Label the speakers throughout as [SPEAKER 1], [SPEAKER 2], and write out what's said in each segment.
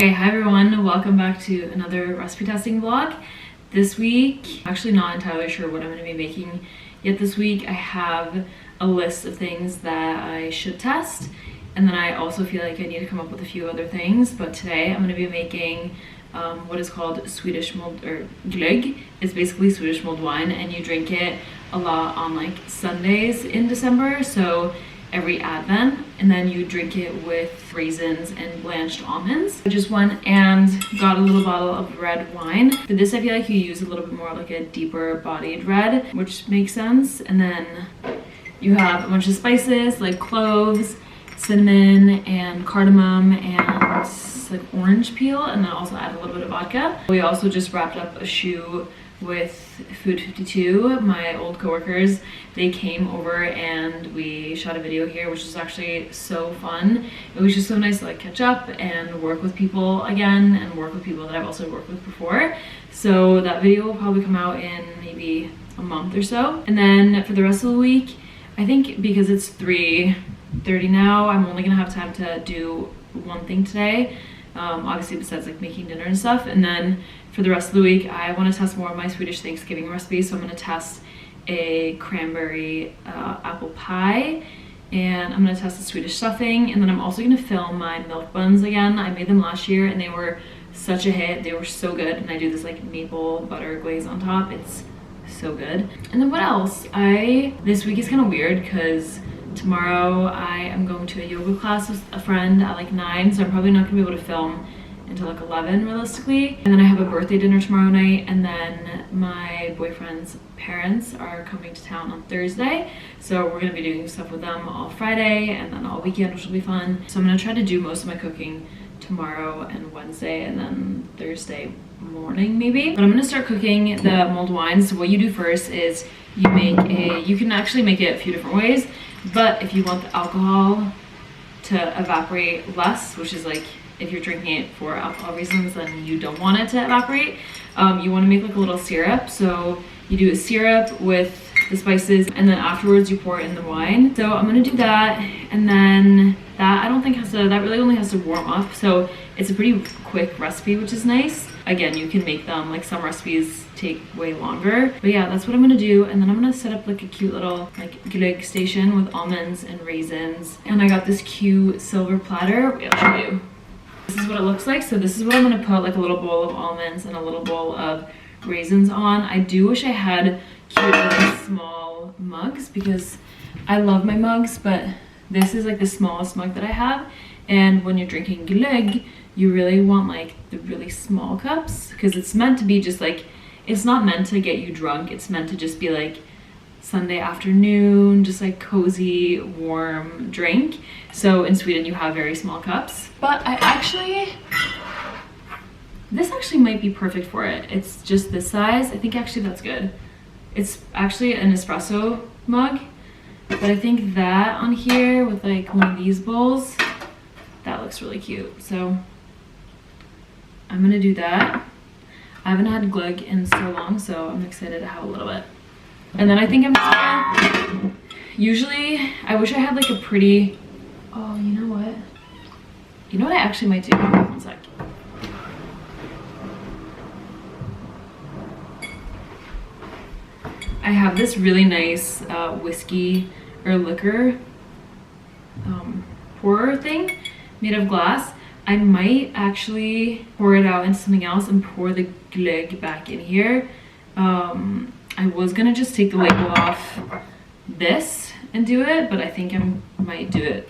[SPEAKER 1] Okay, hi everyone, welcome back to another recipe testing vlog. This week, actually not entirely sure what I'm going to be making yet this week. I have a list of things that I should test, and then I also feel like I need to come up with a few other things. But today I'm going to be making what is called Swedish mulled, or glögg. It's basically Swedish mulled wine, and you drink it a lot on like Sundays in December, so every Advent, and then you drink it with raisins and blanched almonds. I just went and got a little bottle of red wine. For this, I feel like you use a little bit more of like a deeper bodied red, which makes sense. And then you have a bunch of spices like cloves, cinnamon, and cardamom, and like orange peel, and then also add a little bit of vodka. We also just wrapped up a shoe with Food 52, my old coworkers. They came over and we shot a video here, which was actually so fun. It was just so nice to like catch up and work with people again, and work with people that I've also worked with before. So that video will probably come out in maybe a month or so. And then for the rest of the week, I think because it's 3:30 now, I'm only gonna have time to do one thing today. Obviously besides like making dinner and stuff. And then for the rest of the week, I want to test more of my Swedish Thanksgiving recipes. So I'm going to test a cranberry apple pie, and I'm going to test the Swedish stuffing, and then I'm also going to film my milk buns again. I made them last year and they were such a hit. They were so good, and I do this like maple butter glaze on top. It's so good. And then what else? This week is kind of weird because tomorrow I am going to a yoga class with a friend at like 9, so I'm probably not gonna be able to film until like 11 realistically. And then I have a birthday dinner tomorrow night, and then my boyfriend's parents are coming to town on Thursday, so we're gonna be doing stuff with them all Friday and then all weekend, which will be fun. So I'm gonna try to do most of my cooking tomorrow and Wednesday, and then Thursday morning maybe. But I'm gonna start cooking the mulled wine. So what you do first is you can actually make it a few different ways, but if you want the alcohol to evaporate less, which is like if you're drinking it for alcohol reasons, then you don't want it to evaporate, you want to make like a little syrup. So you do a syrup with the spices, and then afterwards you pour it in the wine. So I'm gonna do that, and then that that really only has to warm up, so it's a pretty quick recipe, which is nice. Again, you can make them, like some recipes take way longer, but yeah, that's what I'm gonna do. And then I'm gonna set up like a cute little like glögg station with almonds and raisins, and I got this cute silver platter. Wait, I'll show you. This is what it looks like. So this is what I'm gonna put like a little bowl of almonds and a little bowl of raisins on. I do wish I had cute little small mugs because I love my mugs, but this is like the smallest mug that I have. And when you're drinking glögg, you really want like the really small cups, because it's meant to be just like, it's not meant to get you drunk. It's meant to just be like Sunday afternoon, just like cozy, warm drink. So in Sweden you have very small cups, but this actually might be perfect for it. It's just this size. I think actually that's good. It's actually an espresso mug, but I think that on here with like one of these bowls, that looks really cute. So I'm gonna do that. I haven't had glögg in so long, so I'm excited to have a little bit. And then I think I'm just gonna, usually I wish I had like a pretty, oh, you know what? You know what I actually might do? One sec. I have this really nice whiskey or liquor pourer thing made of glass. I might actually pour it out into something else and pour the glögg back in here. I was gonna just take the label off this and do it, but I think I might do it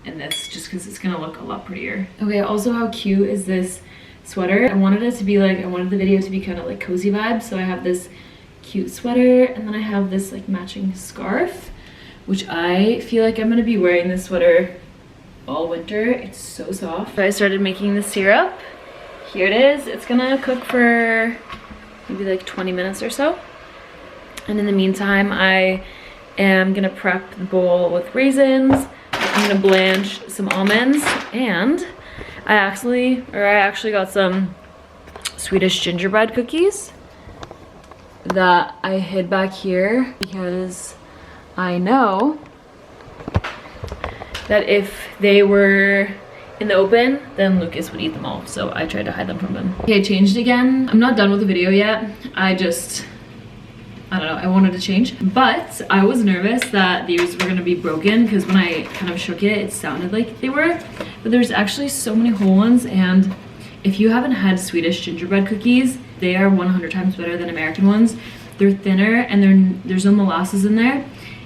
[SPEAKER 1] in this just because it's gonna look a lot prettier. Okay, also how cute is this sweater? I wanted it to be like, I wanted the video to be kind of like cozy vibes, so I have this cute sweater, and then I have this like matching scarf, which I feel like I'm gonna be wearing this sweater all winter. It's so soft. So I started making the syrup. Here it is. It's gonna cook for maybe like 20 minutes or so, and in the meantime I am gonna prep the bowl with raisins. I'm gonna blanch some almonds, and I actually got some Swedish gingerbread cookies that I hid back here because I know that if they were in the open, then Lucas would eat them all. So I tried to hide them from him. Okay, I changed again. I'm not done with the video yet. I don't know, I wanted to change. But I was nervous that these were gonna be broken because when I kind of shook it, it sounded like they were. But there's actually so many whole ones, and if you haven't had Swedish gingerbread cookies, they are 100 times better than American ones. They're thinner and there's no molasses in there.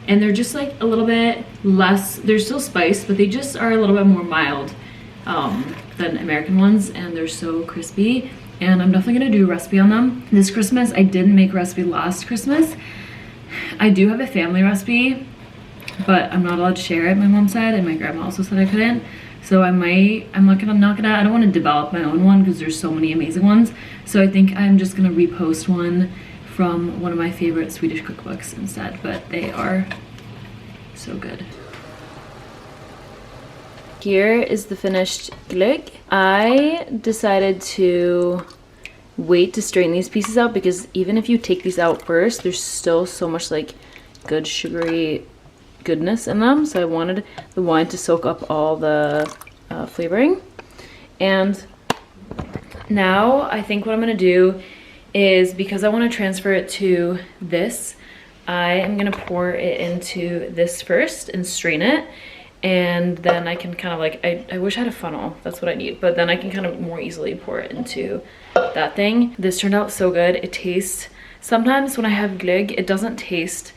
[SPEAKER 1] And they're just like a little bit less, they're still spiced, but they just are a little bit more mild than American ones, and they're so crispy. And I'm definitely gonna do a recipe on them this Christmas. I didn't make a recipe last Christmas. I do have a family recipe, but I'm not allowed to share it, my mom said, and my grandma also said I couldn't. So I don't want to develop my own one because there's so many amazing ones. So I think I'm just gonna repost one from one of my favorite Swedish cookbooks instead, but they are so good. Here is the finished glögg. I decided to wait to strain these pieces out because even if you take these out first, there's still so much like good sugary goodness in them. So I wanted the wine to soak up all the flavoring. And now I think what I'm gonna do is, because I want to transfer it to this, I am gonna pour it into this first and strain it. And then I can kind of like, I wish I had a funnel, that's what I need, but then I can kind of more easily pour it into that thing. This turned out so good. It tastes, sometimes when I have glögg, it doesn't taste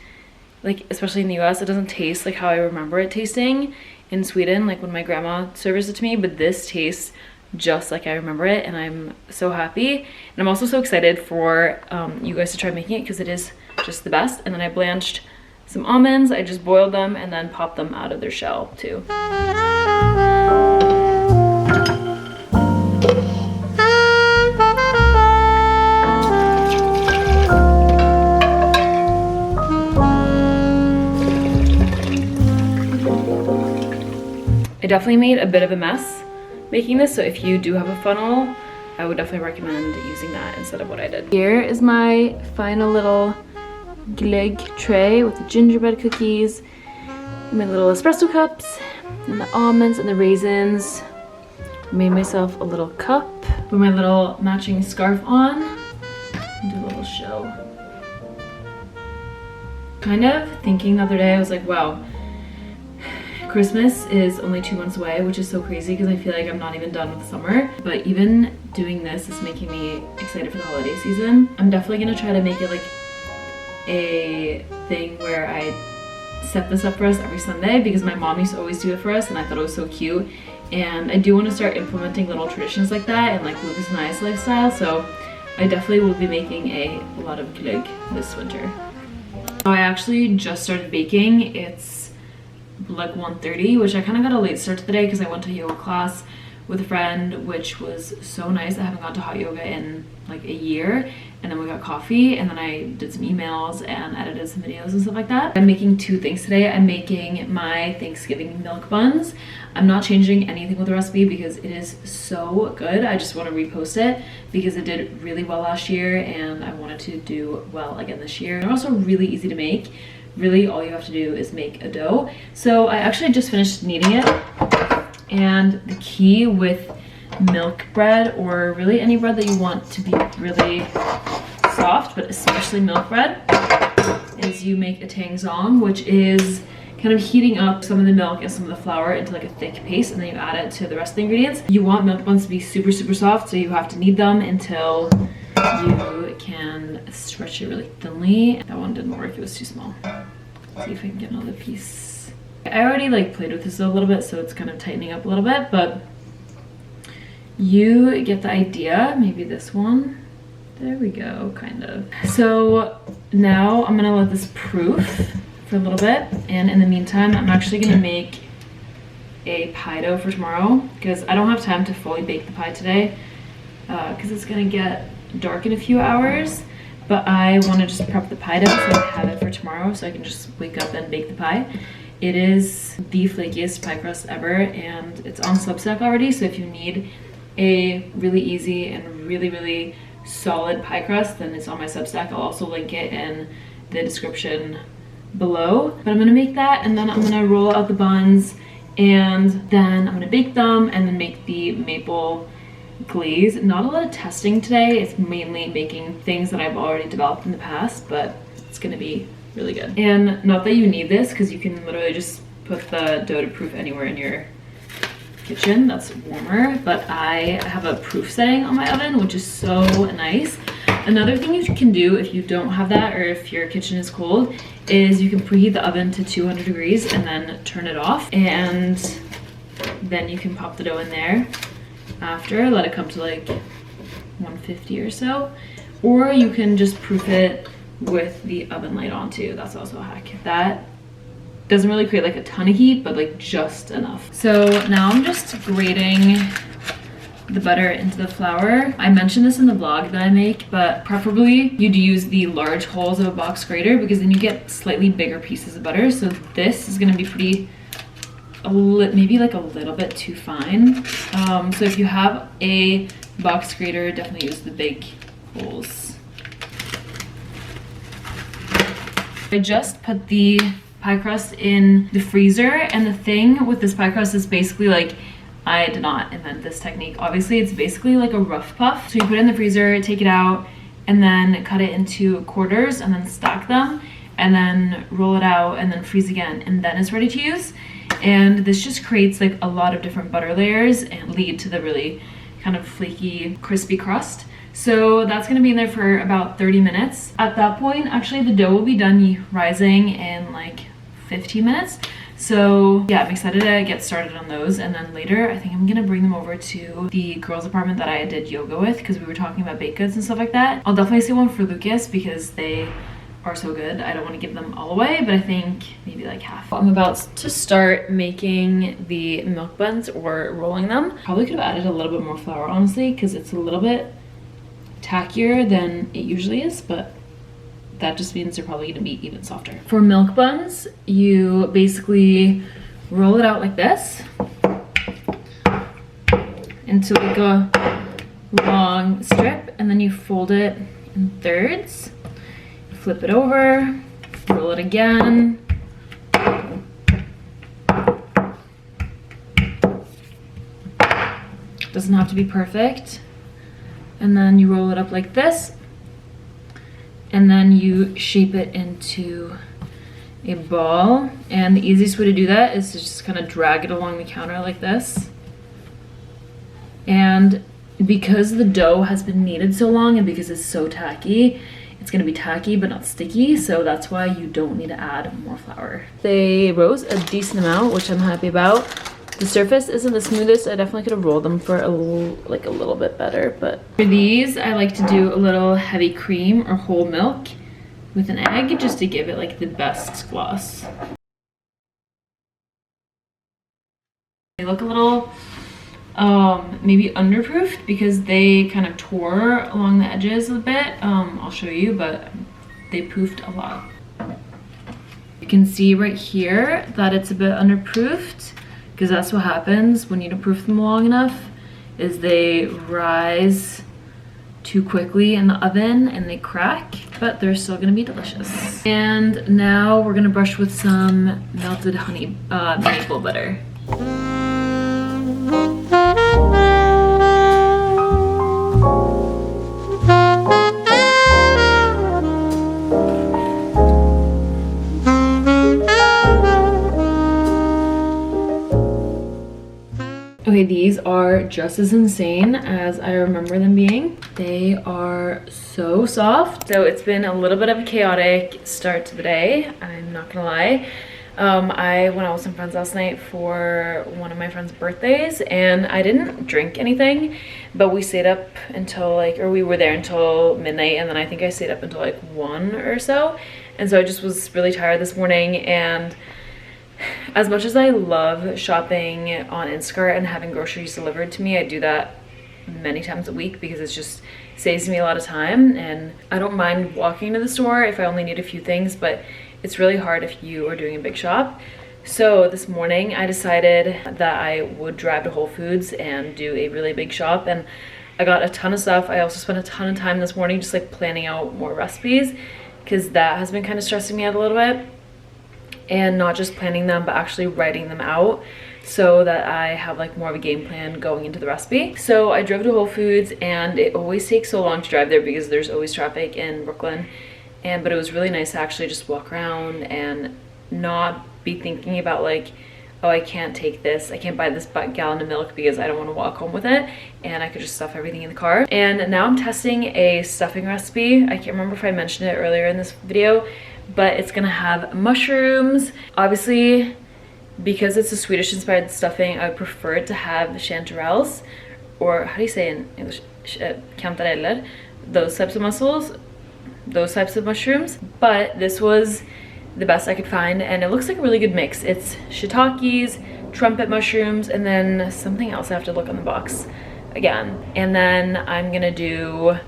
[SPEAKER 1] like, especially in the US, it doesn't taste like how I remember it tasting in Sweden, like when my grandma serves it to me, but this tastes just like I remember it, and I'm so happy. And I'm also so excited for you guys to try making it because it is just the best. And then I blanched some almonds, I just boiled them and then popped them out of their shell too. I definitely made a bit of a mess making this, so if you do have a funnel, I would definitely recommend using that instead of what I did. Here is my final little glögg tray with the gingerbread cookies, my little espresso cups, and the almonds and the raisins. Made myself a little cup with my little matching scarf on. Do a little show. Kind of thinking the other day, I was like, wow, Christmas is only 2 months away, which is so crazy because I feel like I'm not even done with summer. But even doing this is making me excited for the holiday season. I'm definitely gonna try to make it like a thing where I set this up for us every Sunday because my mom used to always do it for us and I thought it was so cute. And I do want to start implementing little traditions like that and like Lucas and I's lifestyle, so I definitely will be making a lot of glögg this winter. So I actually just started baking. It's like 1:30, which I kind of got a late start to the day because I went to yoga class with a friend, which was so nice. I haven't gone to hot yoga in like a year. And then we got coffee, and then I did some emails and edited some videos and stuff like that. I'm making 2 things today. I'm making my Thanksgiving milk buns. I'm not changing anything with the recipe because it is so good. I just want to repost it because it did really well last year and I wanted to do well again this year. They're also really easy to make. Really, all you have to do is make a dough. So I actually just finished kneading it, and the key with milk bread, or really any bread that you want to be really soft, but especially milk bread, is you make a tangzong, which is kind of heating up some of the milk and some of the flour into like a thick paste, and then you add it to the rest of the ingredients. You want milk buns to be super, super soft, so you have to knead them until you can stretch it really thinly. That one didn't work, it was too small. Let's see if I can get another piece. I already like played with this a little bit, so it's kind of tightening up a little bit, but you get the idea. Maybe this one. There we go, kind of. So now I'm gonna let this proof for a little bit, and in the meantime, I'm actually gonna make a pie dough for tomorrow because I don't have time to fully bake the pie today because it's gonna get dark in a few hours. But I want to just prep the pie dough so I have it for tomorrow so I can just wake up and bake the pie. It is the flakiest pie crust ever, and it's on Substack already, so if you need a really easy and really, really solid pie crust, then it's on my Substack. I'll also link it in the description below. But I'm gonna make that, and then I'm gonna roll out the buns And then I'm gonna bake them and then make the maple glaze. Not a lot of testing today. It's mainly making things that I've already developed in the past, but it's gonna be really good. And not that you need this, because you can literally just put the dough to proof anywhere in your kitchen that's warmer, but I have a proof setting on my oven, which is so nice. Another thing you can do if you don't have that, or if your kitchen is cold, is you can preheat the oven to 200 degrees and then turn it off, and then you can pop the dough in there after, let it come to like 150 or so, or you can just proof it with the oven light on too. That's also a hack. That doesn't really create like a ton of heat, but like just enough. So now I'm just grating the butter into the flour. I mentioned this in the vlog that I make, but preferably you'd use the large holes of a box grater, because then you get slightly bigger pieces of butter. So this is gonna be pretty, maybe like a little bit too fine. So if you have a box grater, definitely use the big holes. I just put the pie crust in the freezer, and the thing with this pie crust is basically like, I did not invent this technique. Obviously, it's basically like a rough puff. So you put it in the freezer, take it out, and then cut it into quarters, and then stack them, and then roll it out, and then freeze again, and then it's ready to use. And this just creates like a lot of different butter layers and lead to the really kind of flaky, crispy crust. So that's gonna be in there for about 30 minutes. At that point, actually the dough will be done rising in like 15 minutes. So yeah, I'm excited to get started on those. And then later, I think I'm gonna bring them over to the girls' apartment that I did yoga with, because we were talking about baked goods and stuff like that. I'll definitely say one for Lucas, because they are so good. I don't want to give them all away, but I think maybe like half. I'm about to start making the milk buns, or rolling them. Probably could have added a little bit more flour, honestly, because it's a little bit tackier than it usually is, but that just means they're probably gonna be even softer. For milk buns, you basically roll it out like this into like a long strip, and then you fold it in thirds, flip it over, roll it again. Doesn't have to be perfect. And then you roll it up like this, and then you shape it into a ball. And the easiest way to do that is to just kind of drag it along the counter like this. And because the dough has been kneaded so long, and because it's so tacky, it's gonna be tacky but not sticky, so that's why you don't need to add more flour. They rose a decent amount, which I'm happy about. The surface isn't the smoothest. I definitely could have rolled them for a little bit better, but for these, I like to do a little heavy cream or whole milk with an egg, just to give it like the best gloss. They look a little maybe underproofed, because they kind of tore along the edges a bit. I'll show you, but they poofed a lot. You can see right here that it's a bit underproofed, because that's what happens when you don't proof them long enough, is they rise too quickly in the oven and they crack, but they're still gonna be delicious. And now we're gonna brush with some melted honey maple butter. Okay, these are just as insane as I remember them being. They are so soft. So it's been a little bit of a chaotic start to the day, I'm not gonna lie. I went out with some friends last night for one of my friend's birthdays, and I didn't drink anything, but we stayed up until we were there until midnight, and then I think I stayed up until like 1 or so. And so I just was really tired this morning, and as much as I love shopping on Instacart and having groceries delivered to me, I do that many times a week because it just saves me a lot of time. And I don't mind walking to the store if I only need a few things, but it's really hard if you are doing a big shop. So this morning I decided that I would drive to Whole Foods and do a really big shop, and I got a ton of stuff. I also spent a ton of time this morning just like planning out more recipes, because that has been kind of stressing me out a little bit. and not just planning them but actually writing them out so that I have like more of a game plan going into the recipe. So I drove to Whole Foods, and it always takes so long to drive there because there's always traffic in Brooklyn, but it was really nice to actually just walk around and not be thinking about like, oh, I can't take this, I can't buy this gallon of milk because I don't want to walk home with it, and I could just stuff everything in the car. And now I'm testing a stuffing recipe. I can't remember if I mentioned it earlier in this video, but it's gonna have mushrooms. Obviously, because it's a Swedish inspired stuffing, I would prefer it to have chanterelles, or how do you say in English, kantareller, those types of mussels, those types of mushrooms. But this was the best I could find, and it looks like a really good mix. It's shiitakes, trumpet mushrooms, and then something else. I have to look on the box again. And then I'm gonna do a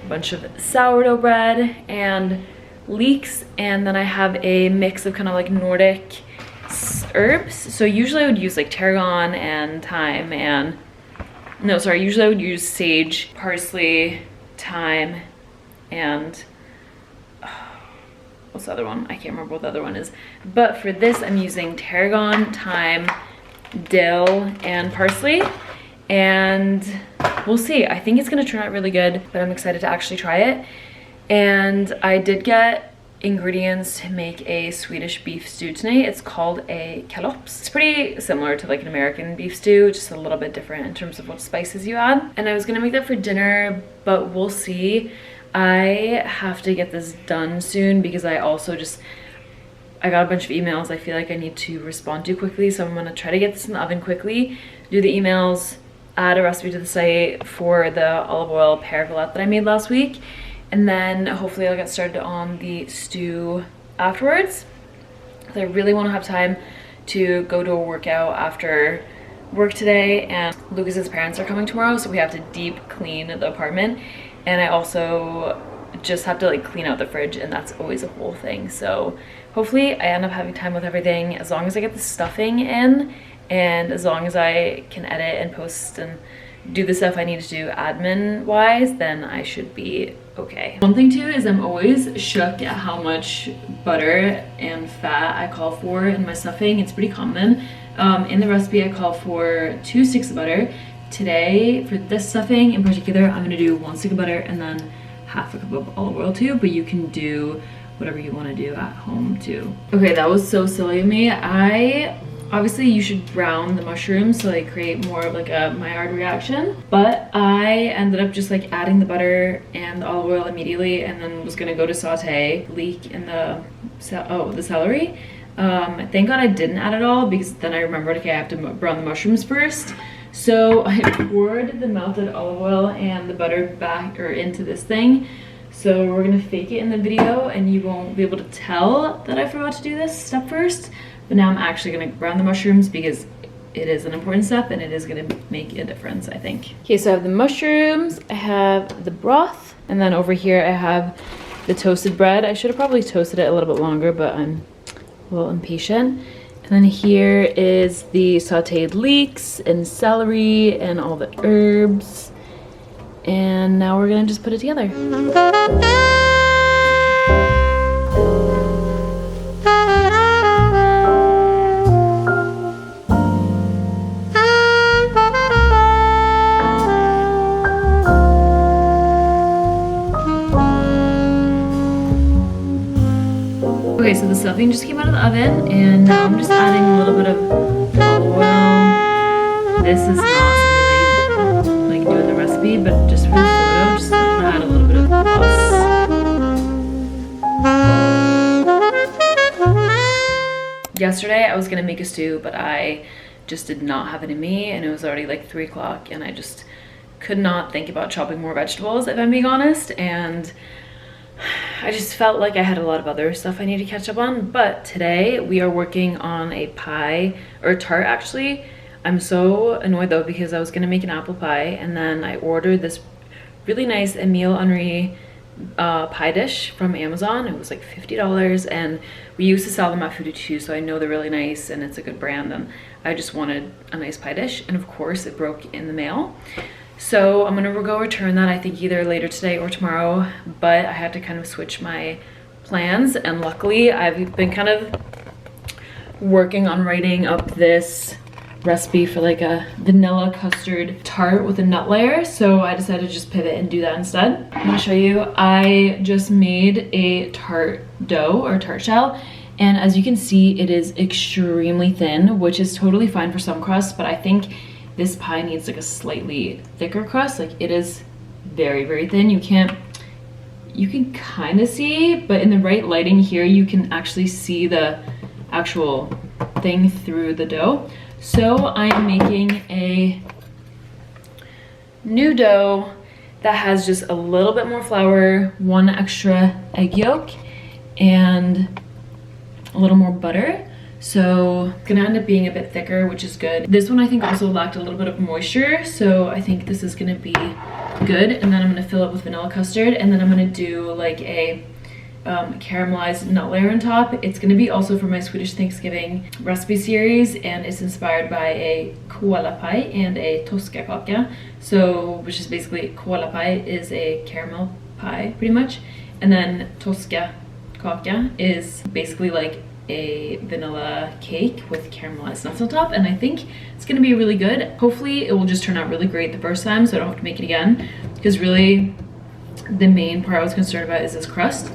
[SPEAKER 1] bunch of sourdough bread and leeks, and then I have a mix of kind of like Nordic herbs. So usually I would use like tarragon and thyme and usually I would use sage, parsley, thyme, and what's the other one? I can't remember what the other one is. But for this, I'm using tarragon, thyme, dill, and parsley. And we'll see. I think it's gonna turn out really good, but I'm excited to actually try it. And I did get ingredients to make a Swedish beef stew today. It's called a kalops. It's pretty similar to like an American beef stew, just a little bit different in terms of what spices you add. And I was gonna make that for dinner, but we'll see. I have to get this done soon because I got a bunch of emails I feel like I need to respond to quickly, so I'm gonna try to get this in the oven quickly, do the emails, add a recipe to the site for the olive oil pear galette that I made last week, and then hopefully I'll get started on the stew afterwards. I really want to have time to go to a workout after work today, and Lucas's parents are coming tomorrow, so we have to deep clean the apartment. And I also just have to like clean out the fridge, and that's always a whole thing. So hopefully I end up having time with everything as long as I get the stuffing in, and as long as I can edit and post and do the stuff I need to do admin wise, then I should be okay. One thing too is I'm always shook at how much butter and fat I call for in my stuffing. It's pretty common. In the recipe I call for 2 sticks of butter. Today, for this stuffing in particular, I'm gonna do 1 stick of butter and then half a cup of olive oil too, but you can do whatever you wanna do at home too. Okay, that was so silly of me. Obviously you should brown the mushrooms so they create more of like a Maillard reaction, but I ended up just like adding the butter and the olive oil immediately, and then was gonna go to saute leek in the celery. Thank God I didn't add it all, because then I remembered, okay, I have to brown the mushrooms first. So I poured the melted olive oil and the butter back into this thing. So we're gonna fake it in the video, and you won't be able to tell that I forgot to do this step first. But now I'm actually gonna brown the mushrooms because it is an important step and it is gonna make a difference, I think. Okay, so I have the mushrooms, I have the broth, and then over here I have the toasted bread. I should have probably toasted it a little bit longer, but I'm a little impatient. And then here is the sauteed leeks and celery and all the herbs. And now we're gonna just put it together. Okay, so the stuffing just came out of the oven, and now I'm just adding a little bit of olive oil. This is not something that you like do in the recipe, but just for the photo, just add a little bit of sauce. Yesterday I was gonna make a stew, but I just did not have it in me, and it was already like 3 o'clock, and I just could not think about chopping more vegetables, if I'm being honest, and I just felt like I had a lot of other stuff I need to catch up on. But today we are working on a pie, or a tart actually. I'm so annoyed though, because I was gonna make an apple pie, and then I ordered this really nice Emile Henry pie dish from Amazon. It was like $50, and we used to sell them at Foodie too, so I know they're really nice and it's a good brand, and I just wanted a nice pie dish, and of course it broke in the mail. So I'm gonna go return that, I think either later today or tomorrow, but I had to kind of switch my plans, and luckily I've been kind of working on writing up this recipe for like a vanilla custard tart with a nut layer, so I decided to just pivot and do that instead. I'm gonna show you, I just made a tart dough or tart shell, and as you can see, it is extremely thin, which is totally fine for some crusts, but I think this pie needs like a slightly thicker crust. Like, it is very, very thin. You can kind of see, but in the right lighting here, you can actually see the actual thing through the dough. So I'm making a new dough that has just a little bit more flour, 1 extra egg yolk, and a little more butter. So it's gonna end up being a bit thicker, which is good. This one I think also lacked a little bit of moisture, so I think this is gonna be good. And then I'm gonna fill it with vanilla custard, and then I'm gonna do like a caramelized nut layer on top. It's gonna be also for my Swedish Thanksgiving recipe series, and it's inspired by a koala pie and a toskakaka. So, which is basically, koala pie is a caramel pie pretty much, and then toskakaka is basically like a vanilla cake with caramelized nuts on top, and I think it's gonna be really good. Hopefully it will just turn out really great the first time, so I don't have to make it again, because really the main part I was concerned about is this crust.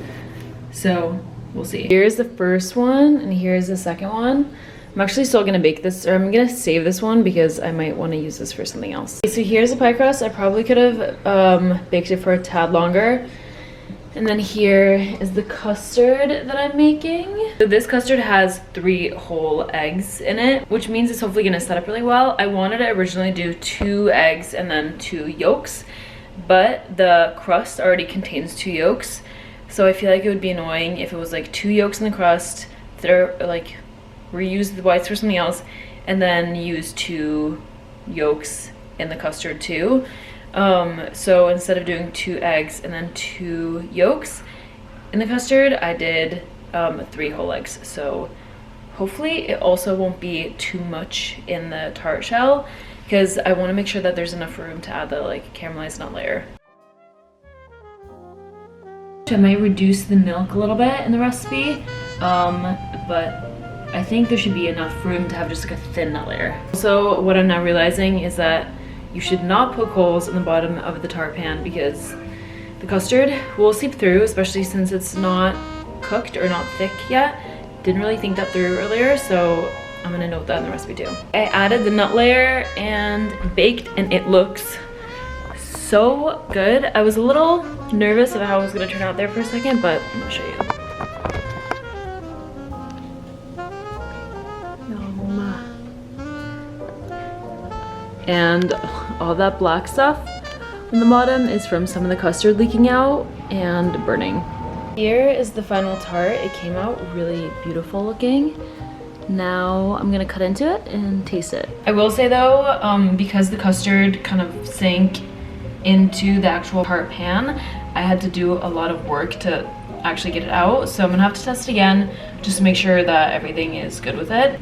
[SPEAKER 1] So we'll see. Here's the first one, and here's the second one. I'm actually still gonna bake this, or I'm gonna save this one because I might want to use this for something else. Okay, so here's the pie crust. I probably could have baked it for a tad longer. And then here is the custard that I'm making. So this custard has 3 whole eggs in it, which means it's hopefully gonna set up really well. I wanted to originally do 2 eggs and then 2 yolks, but the crust already contains 2 yolks. So I feel like it would be annoying if it was like 2 yolks in the crust, that are like reuse the whites for something else, and then use 2 yolks in the custard too. So instead of doing 2 eggs and then 2 yolks in the custard, I did 3 whole eggs. So hopefully it also won't be too much in the tart shell, because I want to make sure that there's enough room to add the like caramelized nut layer. I might reduce the milk a little bit in the recipe, but I think there should be enough room to have just like a thin nut layer. So what I'm now realizing is that you should not poke holes in the bottom of the tart pan, because the custard will seep through, especially since it's not cooked or not thick yet. Didn't really think that through earlier, so I'm gonna note that in the recipe too. I added the nut layer and baked, and it looks so good. I was a little nervous about how it was gonna turn out there for a second, but I'm gonna show you. And all that black stuff on the bottom is from some of the custard leaking out and burning. Here is the final tart. It came out really beautiful looking. Now I'm gonna cut into it and taste it. I will say though, because the custard kind of sank into the actual tart pan, I had to do a lot of work to actually get it out. So I'm gonna have to test it again just to make sure that everything is good with it.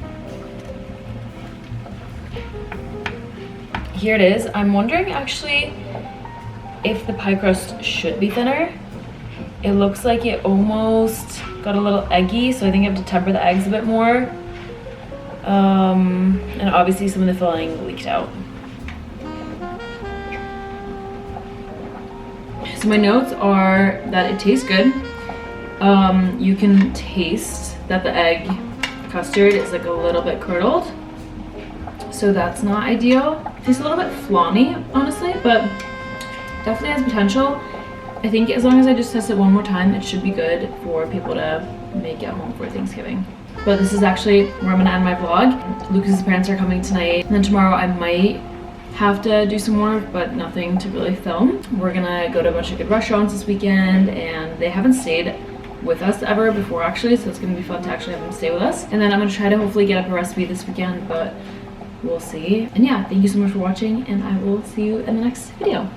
[SPEAKER 1] Here it is. I'm wondering actually if the pie crust should be thinner. It looks like it almost got a little eggy, so I think I have to temper the eggs a bit more. And obviously some of the filling leaked out. So my notes are that it tastes good. You can taste that the egg custard is like a little bit curdled, so that's not ideal. It tastes a little bit flawny, honestly, but definitely has potential. I think as long as I just test it one more time, it should be good for people to make at home for Thanksgiving. But this is actually where I'm gonna end my vlog. Lucas's parents are coming tonight, and then tomorrow I might have to do some work, but nothing to really film. We're gonna go to a bunch of good restaurants this weekend, and they haven't stayed with us ever before actually, so it's gonna be fun to actually have them stay with us. And then I'm gonna try to hopefully get up a recipe this weekend, but we'll see. And yeah, thank you so much for watching, and I will see you in the next video.